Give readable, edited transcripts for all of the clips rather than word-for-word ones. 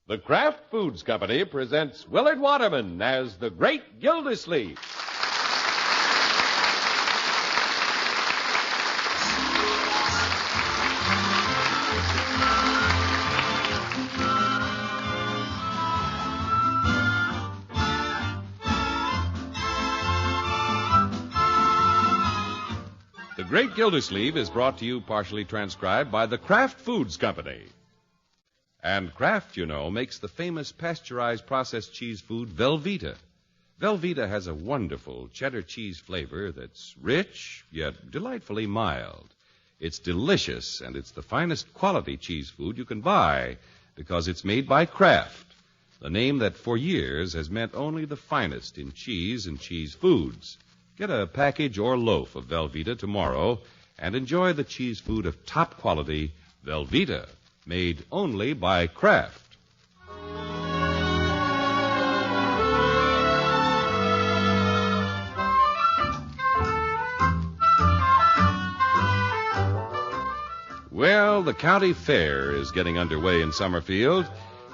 The Kraft Foods Company presents Willard Waterman as the Great Gildersleeve. The Great Gildersleeve is brought to you partially transcribed by the Kraft Foods Company. And Kraft, you know, makes the famous pasteurized processed cheese food Velveeta. Velveeta has a wonderful cheddar cheese flavor that's rich, yet delightfully mild. It's delicious, and it's the finest quality cheese food you can buy because it's made by Kraft, the name that for years has meant only the finest in cheese and cheese foods. Get a package or loaf of Velveeta tomorrow and enjoy the cheese food of top quality, Velveeta, made only by Kraft. Well, the county fair is getting underway in Summerfield.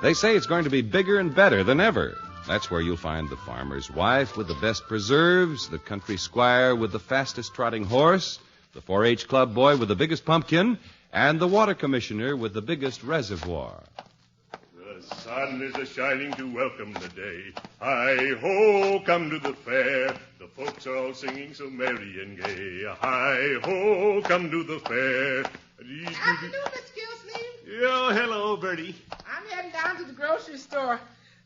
They say it's going to be bigger and better than ever. That's where you'll find the farmer's wife with the best preserves, the country squire with the fastest trotting horse, the 4-H club boy with the biggest pumpkin, and the water commissioner with the biggest reservoir. The sun is a-shining to welcome the day. Hi-ho, come to the fair. The folks are all singing so merry and gay. Hi-ho, come to the fair. Afternoon, Miss Gilsleeve. Oh, hello, Bertie. I'm heading down to the grocery store.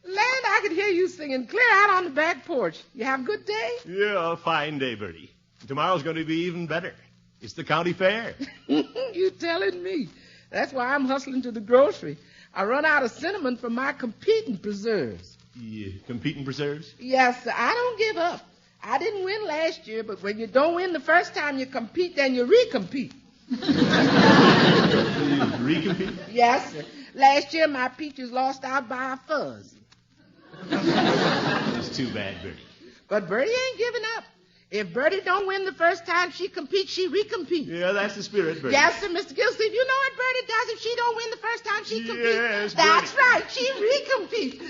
Land, I could hear you singing clear out on the back porch. You have a good day? Yeah, a fine day, Bertie. Tomorrow's going to be even better. It's the county fair. You telling me. That's why I'm hustling to the grocery. I run out of cinnamon for my competing preserves. Yeah, competing preserves? Yes, sir. I don't give up. I didn't win last year, but when you don't win the first time you compete, then you recompete. Recompete? Yes, sir. Last year, my peaches lost out by a fuzz. It's too bad, Bertie. But Bertie ain't giving up. If Bertie don't win the first time she competes, she recompetes. Yeah, that's the spirit, Bertie. Yes, sir, Mr. Gilsleeve. You know what Bertie does if she don't win the first time she competes? Yes, That's Bertie. right. She recompetes.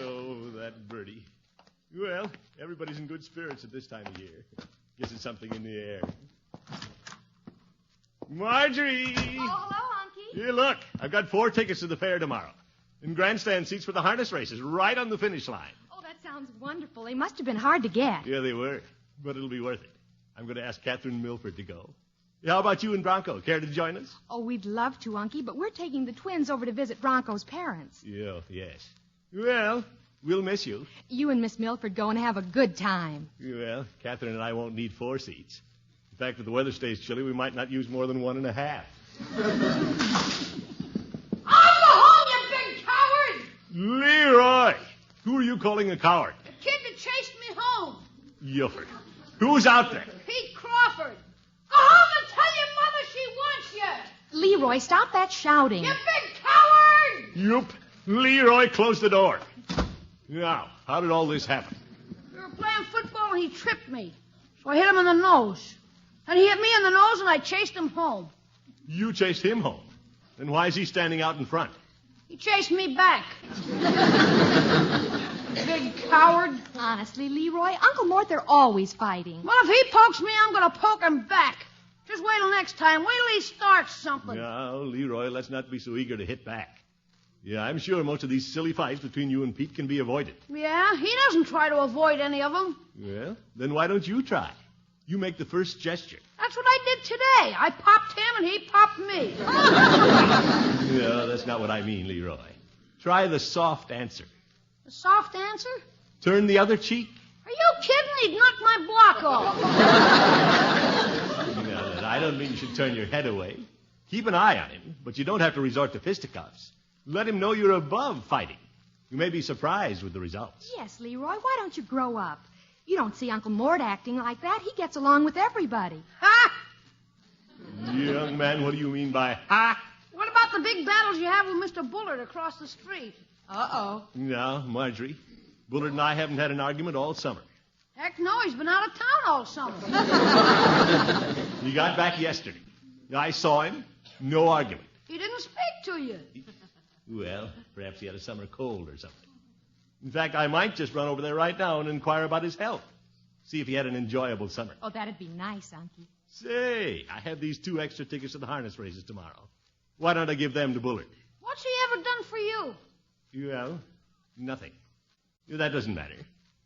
Oh, that Bertie. Well, everybody's in good spirits at this time of year. Guess it's something in the air. Marjorie! Oh, hello, Unky. Here, look. I've got 4 tickets to the fair tomorrow. And grandstand seats for the harness races, right on the finish line. Oh, that sounds wonderful. They must have been hard to get. Yeah, they were. But it'll be worth it. I'm going to ask Catherine Milford to go. How about you and Bronco? Care to join us? Oh, we'd love to, Unky, but we're taking the twins over to visit Bronco's parents. Yeah, yes. Well, we'll miss you. You and Miss Milford go and have a good time. Well, Catherine and I won't need 4 seats. In fact, if the weather stays chilly, we might not use more than 1.5. I'm home, you big coward! Leroy! Who are you calling a coward? The kid that chased me home. Yufford. Who's out there? Pete Crawford. Go home and tell your mother she wants you. Leroy, stop that shouting. You big coward! Yup. Leroy, close the door. Now, how did all this happen? We were playing football and he tripped me. So I hit him in the nose. And he hit me in the nose and I chased him home. You chased him home. Then why is he standing out in front? He chased me back. Big coward. Honestly, Leroy, Uncle Mort, they're always fighting. Well, if he pokes me, I'm going to poke him back. Just wait till next time. Wait till he starts something. Now, Leroy, let's not be so eager to hit back. Yeah, I'm sure most of these silly fights between you and Pete can be avoided. Yeah, he doesn't try to avoid any of them. Well, then why don't you try? You make the first gesture. That's what I did today. I popped him and he popped me. No, that's not what I mean, Leroy. Try the soft answer. A soft answer? Turn the other cheek. Are you kidding? He'd knock my block off. No, I don't mean you should turn your head away. Keep an eye on him, but you don't have to resort to fisticuffs. Let him know you're above fighting. You may be surprised with the results. Yes, Leroy, why don't you grow up? You don't see Uncle Mort acting like that. He gets along with everybody. Ha! Young man, what do you mean by ha? What about the big battles you have with Mr. Bullard across the street? Uh-oh. No, Marjorie. Bullard and I haven't had an argument all summer. Heck no, he's been out of town all summer. He got back yesterday. I saw him. No argument. He didn't speak to you. Well, perhaps he had a summer cold or something. In fact, I might just run over there right now and inquire about his health. See if he had an enjoyable summer. Oh, that'd be nice, Unky. Say, I have these 2 extra tickets to the harness races tomorrow. Why don't I give them to Bullard? What's he ever done for you? Well, nothing. That doesn't matter.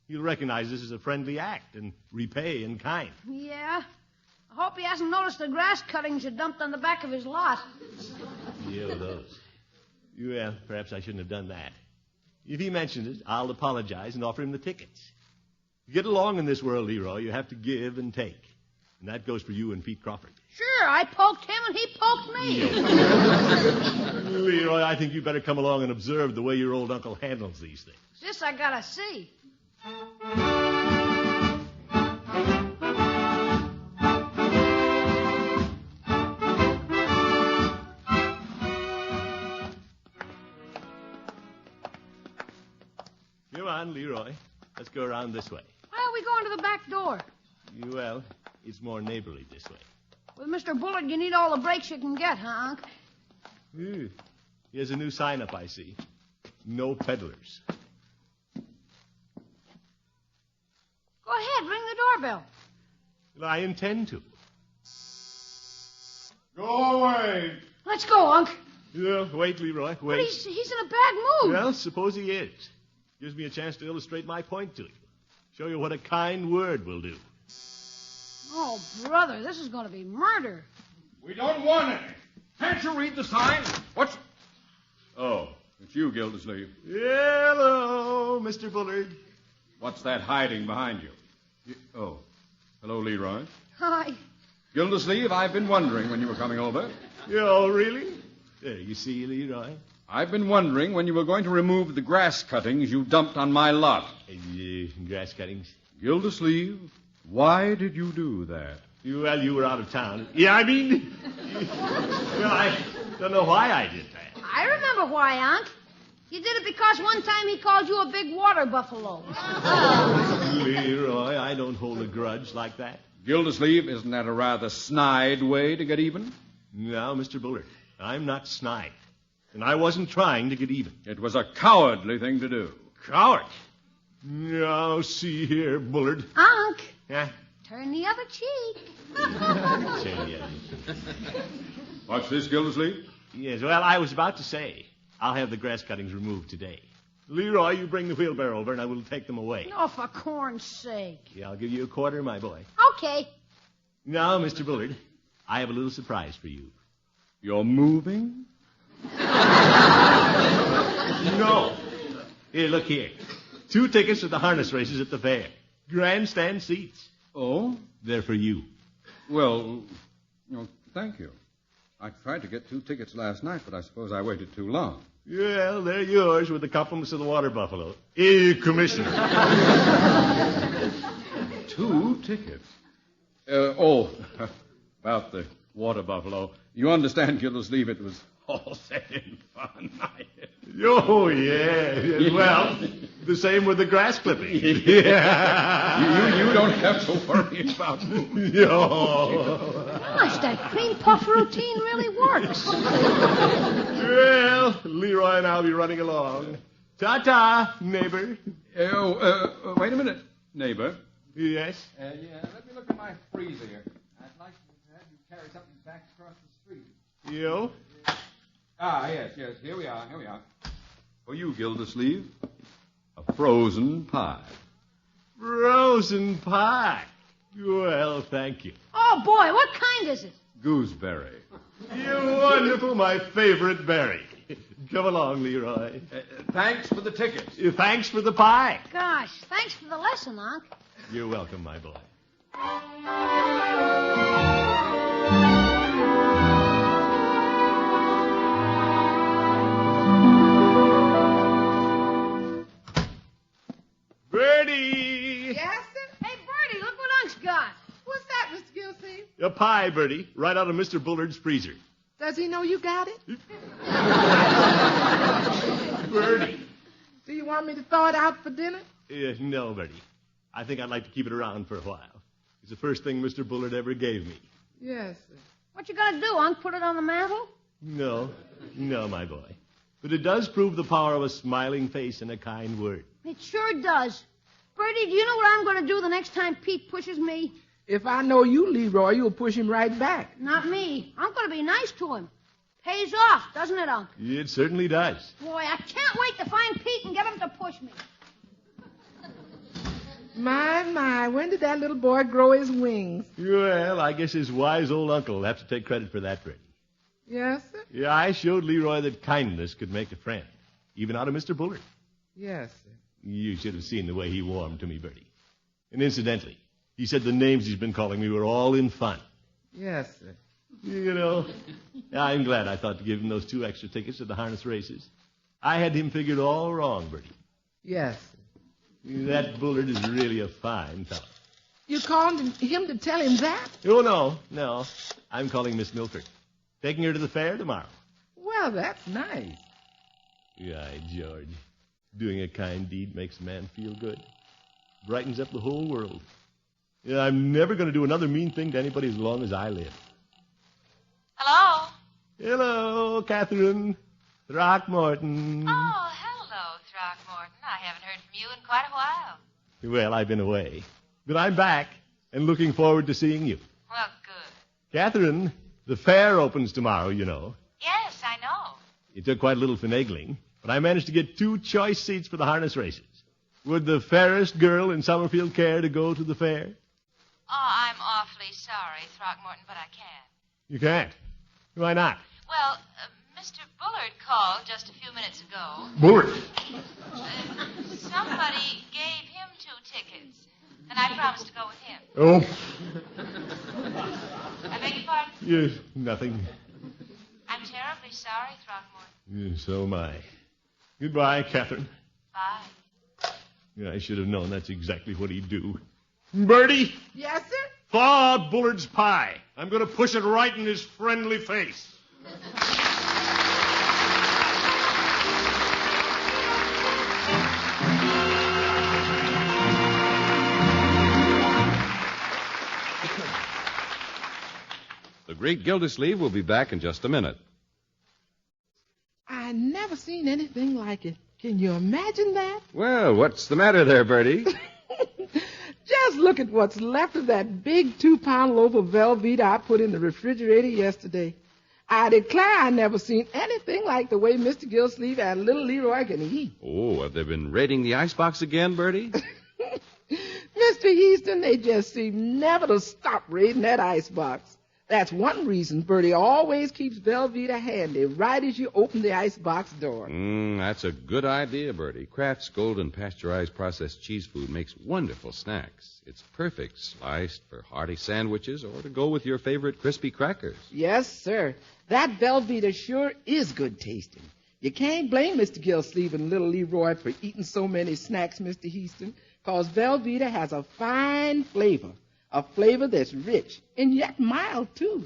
He'll recognize this as a friendly act and repay in kind. Yeah. I hope he hasn't noticed the grass cuttings you dumped on the back of his lot. Yeah, those. Well, perhaps I shouldn't have done that. If he mentions it, I'll apologize and offer him the tickets. To get along in this world, Leroy, you have to give and take. And that goes for you and Pete Crawford. Sure, I poked him and he poked me. Leroy, I think you better come along and observe the way your old uncle handles these things. This I gotta see. Come on, Leroy. Let's go around this way. Why are we going to the back door? Well, it's more neighborly this way. With Mr. Bullard, you need all the breaks you can get, huh, Unc? Here's a new sign up, I see. No peddlers. Go ahead, ring the doorbell. Well, I intend to. Go away. Let's go, Unc. Wait, Leroy, But wait. he's in a bad mood. Well, suppose he is. Gives me a chance to illustrate my point to you. Show you what a kind word will do. Oh, brother, this is going to be murder. We don't want any. Can't you read the sign? What's... Oh, it's you, Gildersleeve. Hello, Mr. Bullard. What's that hiding behind you? Oh, hello, Leroy. Hi. Gildersleeve, I've been wondering when you were coming over. Oh, really? There, you see, Leroy. I've been wondering when you were going to remove the grass cuttings you dumped on my lot. Grass cuttings? Gildersleeve, why did you do that? Well, you were out of town. Yeah, I mean... well, I don't know why I did that. I remember why, Unc. You did it because one time he called you a big water buffalo. Leroy, I don't hold a grudge like that. Gildersleeve, isn't that a rather snide way to get even? No, Mr. Bullard, I'm not snide. And I wasn't trying to get even. It was a cowardly thing to do. Coward? Now, see here, Bullard. Unc, Yeah? turn the other cheek. What's this, Gildersleeve? Yes, well, I was about to say, I'll have the grass cuttings removed today. Leroy, you bring the wheelbarrow over, and I will take them away. Oh, for corn's sake. Yeah, I'll give you a quarter, my boy. Okay. Now, Mr. Bullard, I have a little surprise for you. You're moving? No. Here, look here. 2 tickets to the harness races at the fair. Grandstand seats. Oh? They're for you. Well, thank you. I tried to get 2 tickets last night, but I suppose I waited too long. Well, they're yours with the compliments of the water buffalo. Commissioner. 2 tickets? About the water buffalo. You understand, Gildersleeve, it was all set in fun. Oh, yeah. Well, the same with the grass clipping. Yeah. You don't have to worry about me. Gosh, that cream puff routine really works. Well, Leroy and I'll be running along. Ta-ta, neighbor. Wait a minute, neighbor. Yes? Let me look at my freezer here. I'd like to have you carry something back across the street. You? Yes. Here we are. For you, Gildersleeve, a frozen pie. Frozen pie. Well, thank you. Oh, boy, what kind is it? Gooseberry. You're wonderful, my favorite berry. Come along, Leroy. Thanks for the tickets. Thanks for the pie. Gosh, thanks for the lesson, Unc. You're welcome, my boy. Bertie! Yes, sir? Hey, Bertie, look what Unc's got. What's that, Mr. Gilsey? A pie, Bertie, right out of Mr. Bullard's freezer. Does he know you got it? Bertie. Do you want me to thaw it out for dinner? No, Bertie. I think I'd like to keep it around for a while. It's the first thing Mr. Bullard ever gave me. Yes, sir. What you gonna do, Unc? Put it on the mantel? No, my boy. But it does prove the power of a smiling face and a kind word. It sure does. Bertie, do you know what I'm gonna do the next time Pete pushes me? If I know you, Leroy, you'll push him right back. Not me. I'm gonna be nice to him. Pays off, doesn't it, Unc? It certainly does. Boy, I can't wait to find Pete and get him to push me. My, when did that little boy grow his wings? Well, I guess his wise old uncle will have to take credit for that, Bertie. Yes, sir? Yeah, I showed Leroy that kindness could make a friend, even out of Mr. Bullard. Yes, sir. You should have seen the way he warmed to me, Bertie. And incidentally, he said the names he's been calling me were all in fun. Yes, sir. You know, I'm glad I thought to give him those 2 extra tickets to the harness races. I had him figured all wrong, Bertie. Yes, sir. That Bullard is really a fine fellow. You called him to tell him that? Oh, no. I'm calling Miss Milford. Taking her to the fair tomorrow. Well, that's nice. Yeah, George. Doing a kind deed makes a man feel good. Brightens up the whole world. Yeah, I'm never going to do another mean thing to anybody as long as I live. Hello? Hello, Catherine. Throckmorton. Oh, hello, Throckmorton. I haven't heard from you in quite a while. Well, I've been away. But I'm back and looking forward to seeing you. Well, good. Catherine, the fair opens tomorrow, you know. Yes, I know. It took quite a little finagling, but I managed to get 2 choice seats for the harness races. Would the fairest girl in Summerfield care to go to the fair? Oh, I'm awfully sorry, Throckmorton, but I can't. You can't. Why not? Well, Mr. Bullard called just a few minutes ago. Bullard. Somebody gave him 2 tickets, and I promised to go with him. Oh. I beg your pardon? Yes, nothing. I'm terribly sorry, Throckmorton. Yes, so am I. Goodbye, Catherine. Bye. Yeah, I should have known that's exactly what he'd do. Bertie, Yes, sir? thaw out Bullard's pie. I'm going to push it right in his friendly face. The Great Gildersleeve will be back in just a minute. I never seen anything like it. Can you imagine that? Well, what's the matter there, Bertie? Just look at what's left of that big 2-pound loaf of Velveeta I put in the refrigerator yesterday. I declare I never seen anything like the way Mr. Gildersleeve and little Leroy can eat. Oh, have they been raiding the icebox again, Bertie? Mr. Easton, they just seem never to stop raiding that icebox. That's one reason Bertie always keeps Velveeta handy right as you open the icebox door. That's a good idea, Bertie. Kraft's golden pasteurized processed cheese food makes wonderful snacks. It's perfect sliced for hearty sandwiches or to go with your favorite crispy crackers. Yes, sir. That Velveeta sure is good tasting. You can't blame Mr. Gildersleeve and little Leroy for eating so many snacks, Mr. Easton, because Velveeta has a fine flavor. A flavor that's rich and yet mild, too.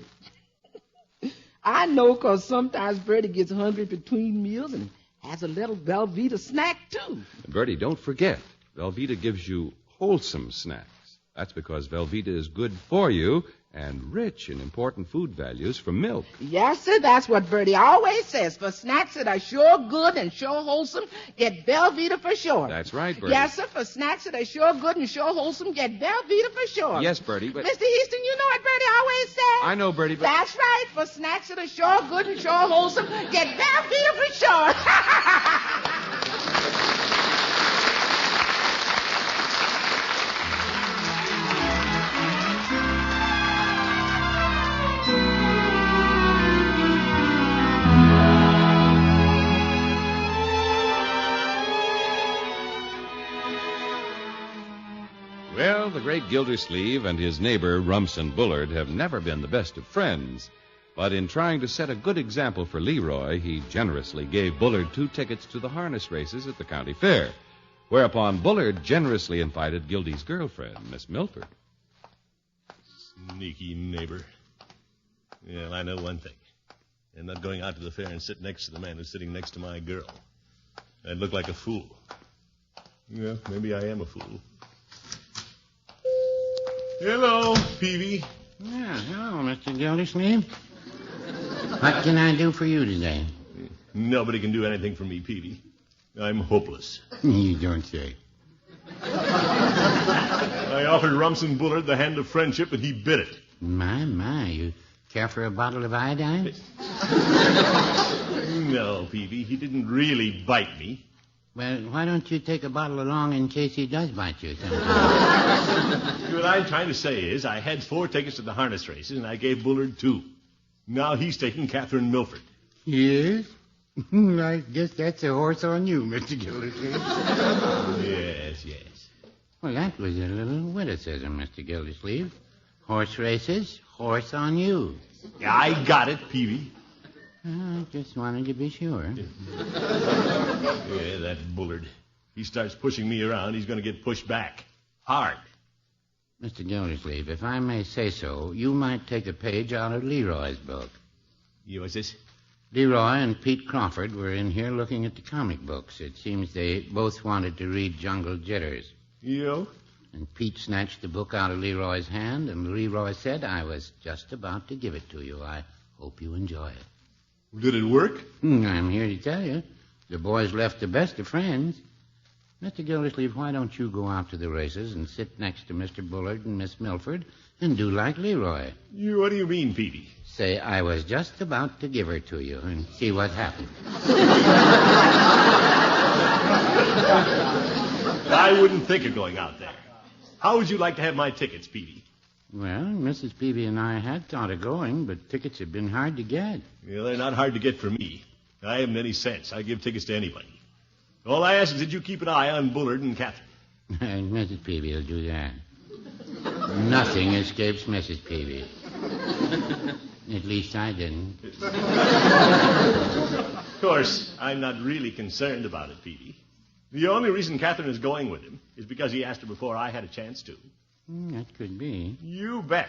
I know because sometimes Bertie gets hungry between meals and has a little Velveeta snack, too. Bertie, don't forget, Velveeta gives you wholesome snacks. That's because Velveeta is good for you and rich in important food values from milk. Yes, sir, that's what Bertie always says. For snacks that are sure good and sure wholesome, get Velveeta for sure. That's right, Bertie. Yes, sir, for snacks that are sure good and sure wholesome, get Velveeta for sure. Yes, Bertie, but... Mr. Easton, you know what Bertie always says? I know, Bertie, but... That's right. For snacks that are sure good and sure wholesome, get Velveeta for sure. Well, the great Gildersleeve and his neighbor, Rumson Bullard, have never been the best of friends. But in trying to set a good example for Leroy, he generously gave Bullard 2 tickets to the harness races at the county fair. Whereupon Bullard generously invited Gildy's girlfriend, Miss Milford. Sneaky neighbor. Well, I know one thing. I'm not going out to the fair and sit next to the man who's sitting next to my girl. I'd look like a fool. Yeah, maybe I am a fool. Hello, Peavy. Yeah, hello, Mr. Gildersleeve. What can I do for you today? Nobody can do anything for me, Peavy. I'm hopeless. You don't say. I offered Rumson Bullard the hand of friendship, and he bit it. My, you care for a bottle of iodine? No, Peavy, he didn't really bite me. Well, why don't you take a bottle along in case he does bite you sometime? What I'm trying to say is I had 4 tickets to the harness races, and I gave Bullard 2. Now he's taking Catherine Milford. Yes? I guess that's a horse on you, Mr. Gildersleeve. Yes. Well, that was a little witticism, Mr. Gildersleeve. Horse races, horse on you. Yeah, I got it, Peavy. I just wanted to be sure. Yeah, that Bullard. He starts pushing me around, he's going to get pushed back. Hard. Mr. Gildersleeve, if I may say so, you might take a page out of Leroy's book. What's this? Leroy and Pete Crawford were in here looking at the comic books. It seems they both wanted to read Jungle Jitters. You? And Pete snatched the book out of Leroy's hand, and Leroy said, I was just about to give it to you. I hope you enjoy it. Did it work? I'm here to tell you. The boys left the best of friends. Mr. Gildersleeve, why don't you go out to the races and sit next to Mr. Bullard and Miss Milford and do like Leroy? What do you mean, Peavy? Say, I was just about to give her to you and see what happened. I wouldn't think of going out there. How would you like to have my tickets, Peavy? Well, Mrs. Peavy and I had thought of going, but tickets have been hard to get. Well, they're not hard to get for me. I haven't any sense. I give tickets to anybody. All I ask is that you keep an eye on Bullard and Catherine. And Mrs. Peavy will do that. Nothing escapes Mrs. Peavy. At least I didn't. Of course, I'm not really concerned about it, Peavy. The only reason Catherine is going with him is because he asked her before I had a chance to. That could be. You bet.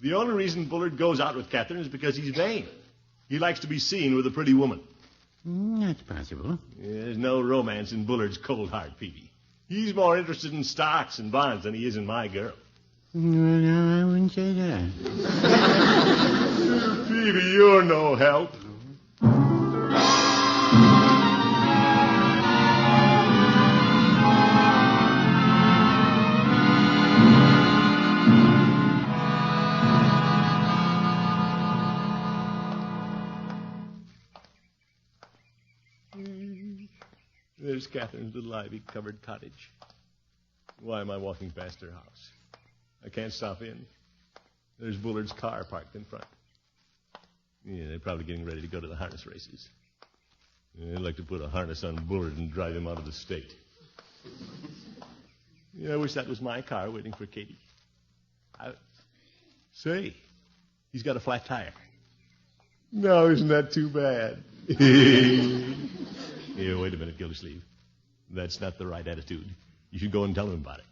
The only reason Bullard goes out with Catherine is because he's vain. He likes to be seen with a pretty woman. That's possible. There's no romance in Bullard's cold heart, Peavy. He's more interested in stocks and bonds than he is in my girl. Well, no, I wouldn't say that. Peavy, you're no help. There's Catherine's little ivy-covered cottage. Why am I walking past her house? I can't stop in. There's Bullard's car parked in front. Yeah, they're probably getting ready to go to the harness races. They'd like to put a harness on Bullard and drive him out of the state. Yeah, I wish that was my car waiting for Katie. Say, he's got a flat tire. No, isn't that too bad? Here, wait a minute, Gildersleeve. That's not the right attitude. You should go and tell him about it.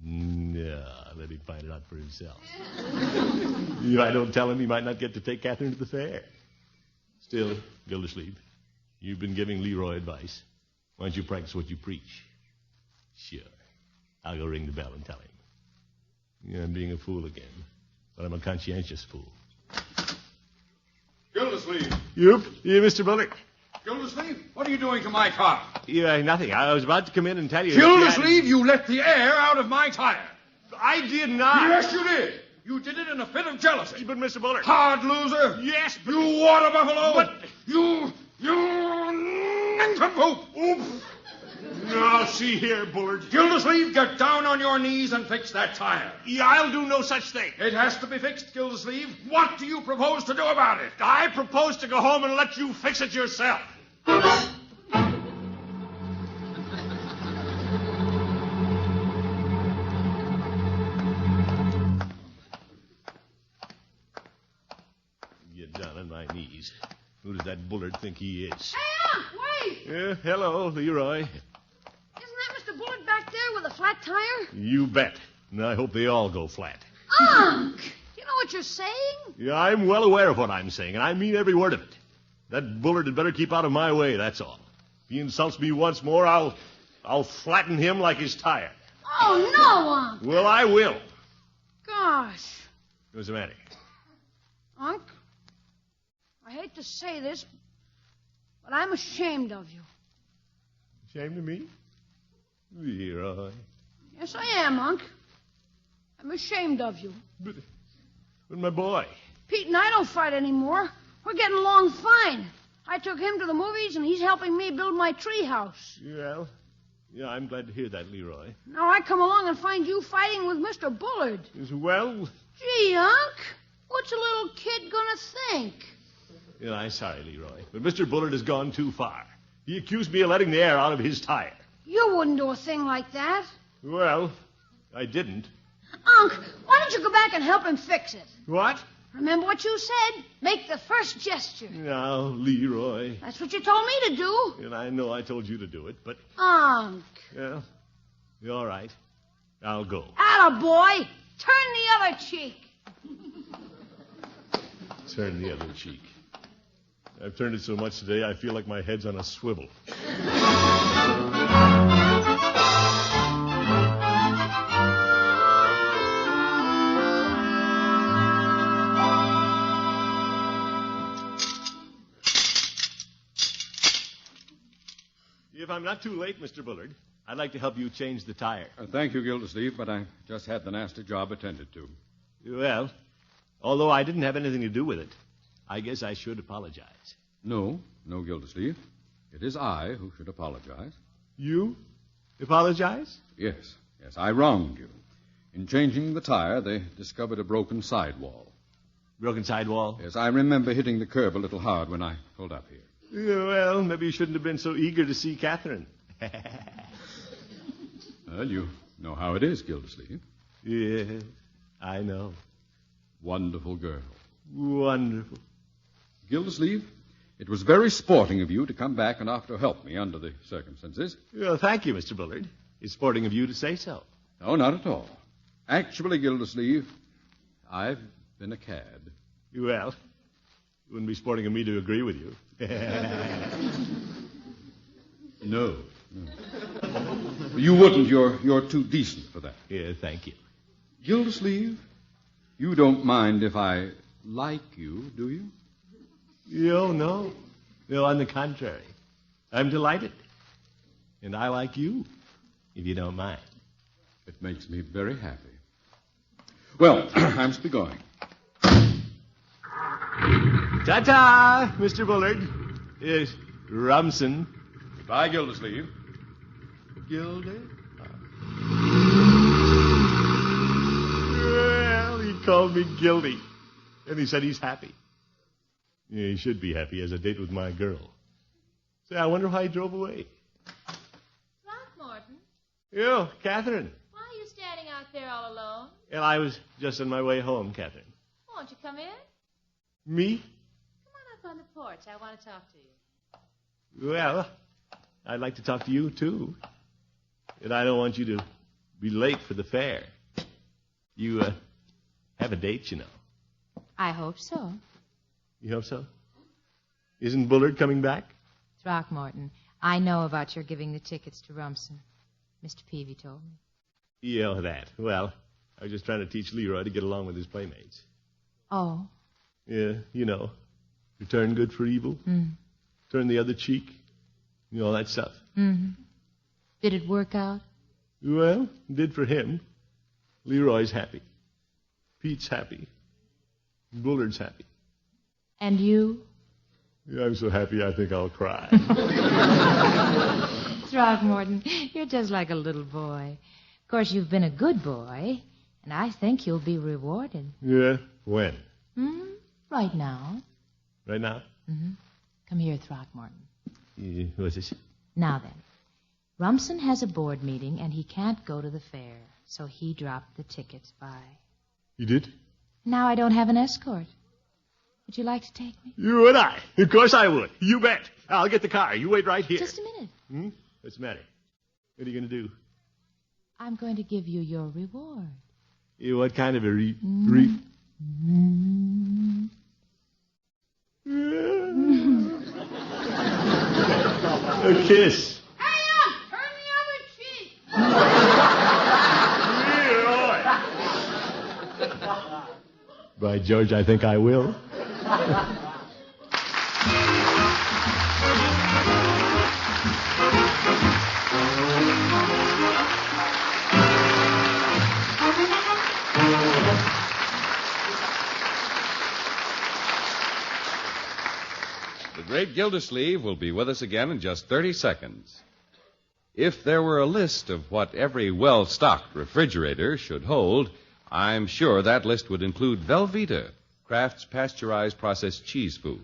No, let him find it out for himself. If I don't tell him, he might not get to take Catherine to the fair. Still, Gildersleeve, you've been giving Leroy advice. Why don't you practice what you preach? Sure. I'll go ring the bell and tell him. Yeah, I'm being a fool again, but I'm a conscientious fool. Gildersleeve. Yep. Yeah, Mr. Bullard. Gildersleeve, what are you doing to my car? Yeah, nothing. I was about to come in and tell you... Gildersleeve, you let the air out of my tire. I did not. Yes, you did. You did it in a fit of jealousy. But, Mr. Bullard... Hard loser. Yes, but... You water buffalo. But... You nincompoop. Oops. Now, see here, Bullard. Gildersleeve, get down on your knees and fix that tire. Yeah, I'll do no such thing. It has to be fixed, Gildersleeve. What do you propose to do about it? I propose to go home and let you fix it yourself. Get down on my knees. Who does that Bullard think he is? Hey, Unc, wait! Hello, Leroy. Isn't that Mr. Bullard back there with a flat tire? You bet. And I hope they all go flat. Unc! You know what you're saying? Yeah, I'm well aware of what I'm saying, and I mean every word of it. That Bullard had better keep out of my way, that's all. If he insults me once more, I'll flatten him like his tire. Oh, no, Unc. Well, I will. Gosh. What's the matter? Unc, I hate to say this, but I'm ashamed of you. Ashamed of me? Leroy. Yes, I am, Unc. I'm ashamed of you. But my boy. Pete and I don't fight anymore. We're getting along fine. I took him to the movies, and he's helping me build my treehouse. Well, yeah, I'm glad to hear that, Leroy. Now I come along and find you fighting with Mr. Bullard. Well... Gee, Unc, what's a little kid gonna think? Yeah, I'm sorry, Leroy, but Mr. Bullard has gone too far. He accused me of letting the air out of his tire. You wouldn't do a thing like that. Well, I didn't. Unc, why don't you go back and help him fix it? What? Remember what you said? Make the first gesture. Now, Leroy. That's what you told me to do. And I know I told you to do it, but... Unc. Well, you're all right. I'll go. Attaboy. Turn the other cheek. Turn the other cheek. I've turned it so much today, I feel like my head's on a swivel. If I'm not too late, Mr. Bullard, I'd like to help you change the tire. Thank you, Gildersleeve, but I just had the nasty job attended to. Well, although I didn't have anything to do with it, I guess I should apologize. No, Gildersleeve. It is I who should apologize. You apologize? Yes, I wronged you. In changing the tire, they discovered a broken sidewall. Broken sidewall? Yes, I remember hitting the curb a little hard when I pulled up here. Yeah, well, maybe you shouldn't have been so eager to see Catherine. Well, you know how it is, Gildersleeve. Yeah, I know. Wonderful girl. Wonderful. Gildersleeve, it was very sporting of you to come back and offer to help me under the circumstances. Well, thank you, Mr. Bullard. It's sporting of you to say so. No, not at all. Actually, Gildersleeve, I've been a cad. Well, it wouldn't be sporting of me to agree with you. No. You wouldn't. You're too decent for that. Yeah, thank you. Gildersleeve, you don't mind if I like you, do you? Oh, no. No, on the contrary. I'm delighted. And I like you, if you don't mind. It makes me very happy. Well, I must be going. Ta-ta, Mr. Bullard. Yes, Rumson. Goodbye, Gildersleeve. Gilda? Well, he called me Gildy. And he said he's happy. Yeah, he should be happy. He has a date with my girl. Say, I wonder why he drove away. Throckmorton, Yo, Catherine. why are you standing out there all alone? And I was just on my way home, Catherine. Won't you come in? Me? Come on up on the porch. I want to talk to you. Well, I'd like to talk to you, too. And I don't want you to be late for the fair. You have a date, you know. I hope so. You hope so? Isn't Bullard coming back? Throckmorton, I know about your giving the tickets to Rumson. Mr. Peavy told me. Yeah, that. Well, I was just trying to teach Leroy to get along with his playmates. Oh. Yeah, you know. Return good for evil. Mm. Turn the other cheek. You know, all that stuff. Mm-hmm. Did it work out? Well, it did for him. Leroy's happy. Pete's happy. Bullard's happy. And you? Yeah, I'm so happy I think I'll cry. Throckmorton, you're just like a little boy. Of course, you've been a good boy, and I think you'll be rewarded. Yeah? When? Right now. Right now? Mm-hmm. Come here, Throckmorton. Yeah, what's this? Now then, Rumson has a board meeting, and he can't go to the fair, so he dropped the tickets by. You did? Now I don't have an escort. Would you like to take me? You and I. Of course I would. You bet. I'll get the car. You wait right here. Just a minute. What's the matter? What are you going to do? I'm going to give you your reward. Yeah, what kind of a a kiss. Hey, turn the other cheek. By George, I think I will. The great Gildersleeve will be with us again in just 30 seconds. If there were a list of what every well-stocked refrigerator should hold, I'm sure that list would include Velveeta, Kraft's pasteurized processed cheese food.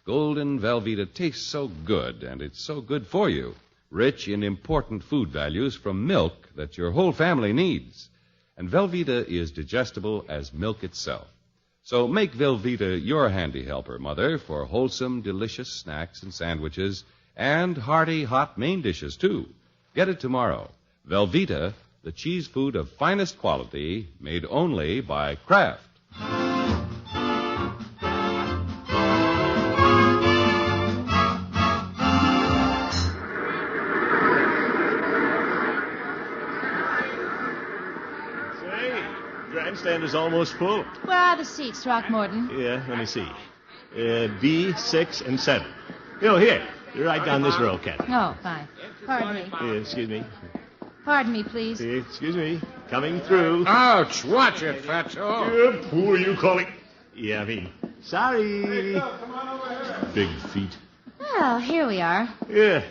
Golden Velveeta tastes so good, and it's so good for you, rich in important food values from milk that your whole family needs. And Velveeta is digestible as milk itself. So make Velveeta your handy helper, Mother, for wholesome, delicious snacks and sandwiches and hearty, hot main dishes, too. Get it tomorrow. Velveeta, the cheese food of finest quality, made only by Kraft. Grandstand is almost full. Where are the seats, Throckmorton? Yeah, let me see. B, 6, and 7. Here. Right down this row, Captain. Oh, fine. Pardon me. Excuse me. Pardon me, please. Excuse me. Coming through. Ouch! Watch it, Fatso. Who are you calling? Yeah, I mean, sorry. Big feet. Well, here we are. Yeah,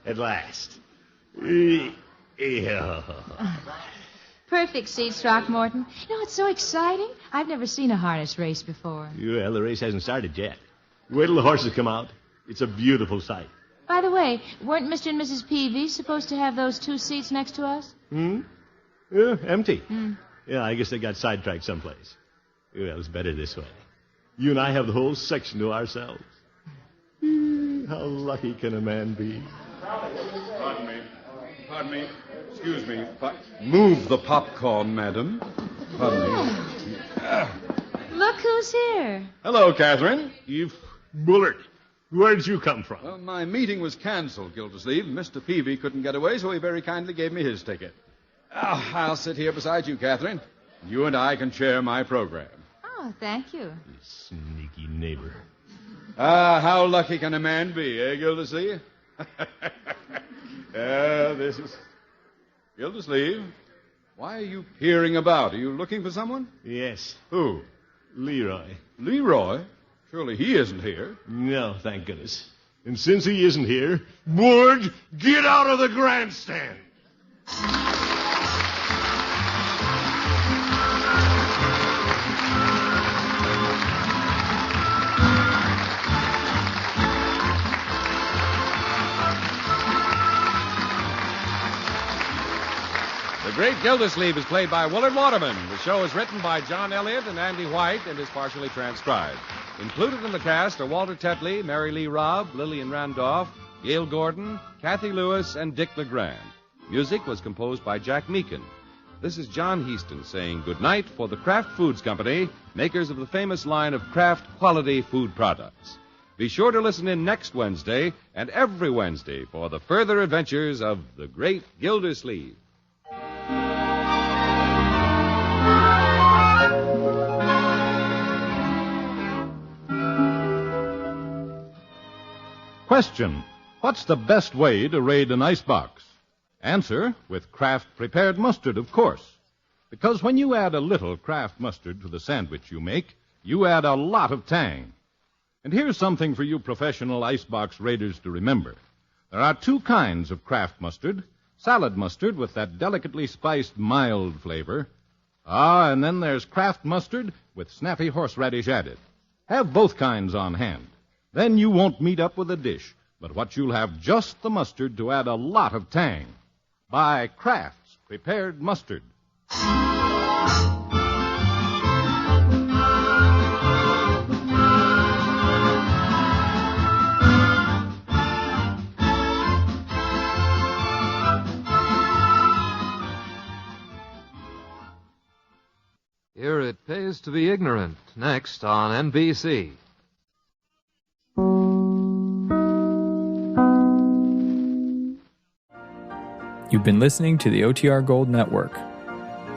at last. Yeah. Perfect seats, Throckmorton. It's so exciting. I've never seen a harness race before. Well, the race hasn't started yet. Wait till the horses come out. It's a beautiful sight. By the way, weren't Mr. and Mrs. Peavy supposed to have those 2 seats next to us? Yeah, empty. Yeah, I guess they got sidetracked someplace. Well, it's better this way. You and I have the whole section to ourselves. How lucky can a man be? Pardon me. Excuse me. Move the popcorn, madam. Pardon me. Look who's here. Hello, Catherine. Bullard, where did you come from? Well, my meeting was canceled, Gildersleeve. Mr. Peavy couldn't get away, so he very kindly gave me his ticket. I'll sit here beside you, Catherine. You and I can share my program. Oh, thank you. You sneaky neighbor. How lucky can a man be, eh, Gildersleeve? This is... Gildersleeve, why are you peering about? Are you looking for someone? Yes. Who? Leroy. Leroy? Surely he isn't here. No, thank goodness. And since he isn't here, Bullard, get out of the grandstand. The Great Gildersleeve is played by Willard Waterman. The show is written by John Elliott and Andy White and is partially transcribed. Included in the cast are Walter Tetley, Mary Lee Robb, Lillian Randolph, Gail Gordon, Kathy Lewis, and Dick LeGrand. Music was composed by Jack Meakin. This is John Heaston saying goodnight for the Kraft Foods Company, makers of the famous line of Kraft quality food products. Be sure to listen in next Wednesday and every Wednesday for the further adventures of the Great Gildersleeve. Question: what's the best way to raid an icebox? Answer: with Kraft prepared mustard, of course. Because when you add a little Kraft mustard to the sandwich you make, you add a lot of tang. And here's something for you professional icebox raiders to remember. There are 2 kinds of Kraft mustard. Salad mustard with that delicately spiced mild flavor. And then there's Kraft mustard with snappy horseradish added. Have both kinds on hand. Then you won't meet up with a dish, but what you'll have just the mustard to add a lot of tang. Buy Kraft's prepared mustard. Here it pays to be ignorant. Next on NBC. You've been listening to the OTR Gold Network.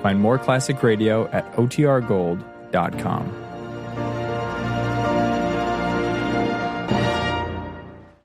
Find more classic radio at otrgold.com.